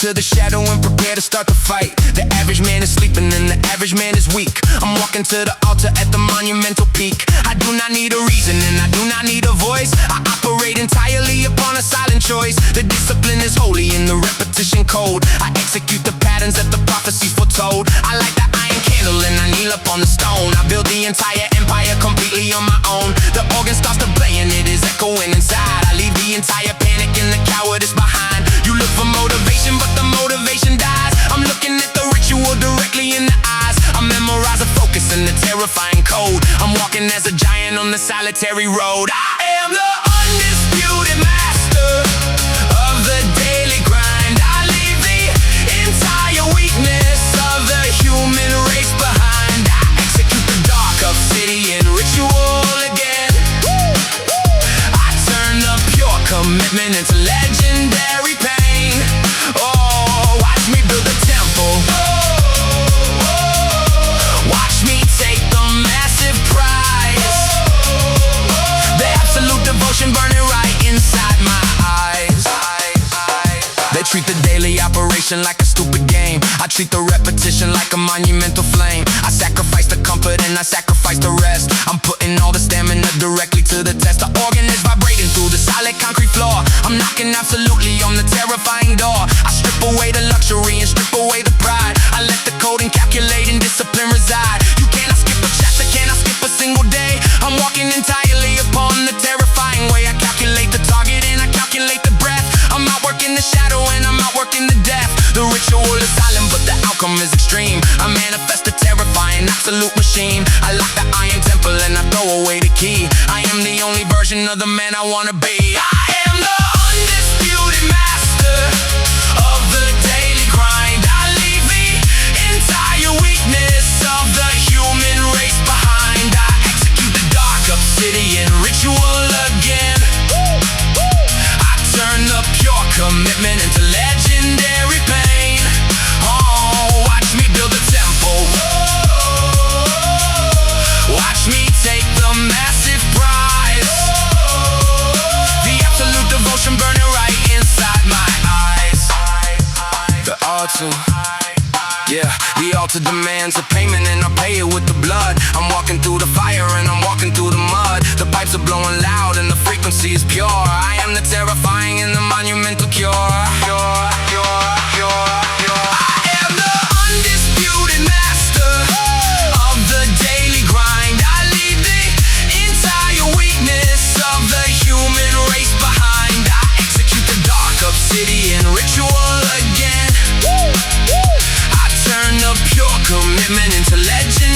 into the shadow and prepare to start the fight. The average man is sleeping and the average man is weak. I'm walking to the altar at the monumental peak. I do not need a reason and I do not need a voice. I operate entirely upon a silent choice. The discipline is holy and the repetition cold. I execute the patterns that the prophecy foretold. I light the iron candle and I kneel up on the stone. I build the entire empire completely on my own. The organ starts to play and it is echoing inside. I leave the entire panic and the cowardice behind. You look for motivation but the motivation dies. I'm looking at the ritual directly in the eyes. I memorize the focus and the terrifying code. I'm walking as a giant on the solitary road. I am the undisputed master of the daily grind. I leave the entire weakness of the human race behind. I execute the dark obsidian ritual again. I turn the pure commitment into legendary pain. Oh, watch me build a temple. Watch me take the massive prize. The absolute devotion burning right inside my eyes. They treat the daily operation like a stupid game. I treat the repetition like a monumental flame. I sacrifice the comfort and I sacrifice the rest. I'm putting all the stamina directly to the test. The organ is vibrating through the solid concrete floor. I'm knocking absolutely on the terrifying door. I strip away the luxury and strip away the pride. I let the code and calculate and discipline reside. You cannot skip a chapter, cannot skip a single day. I'm walking entirely upon the terrifying way. I calculate the target and I calculate the breath. I'm outworking the shadow and I'm outworking the death. The ritual is silent but the outcome is extreme. I manifest a terrifying absolute machine. I lock the iron temple and I throw away the key. I am the only version of the man I wanna be. I am the undisputed master of the daily grind. I leave the entire weakness of the human race behind. I execute the dark obsidian ritual again. I turn the pure commitment into legendary pain. Oh, watch me build a temple. Watch me take the massive prize. The absolute devotion burning right inside my eyes. The altar, yeah, the altar demands a payment and I pay it with the blood. I'm walking through the fire and I'm walking through the mud. The pipes are blowing loud and the frequency is pure. I am the terrifying and the monumental cure. I am the undisputed master of the daily grind. I leave the entire weakness of the human race behind. I execute the dark obsidian ritual again. I turn the pure commitment into legend.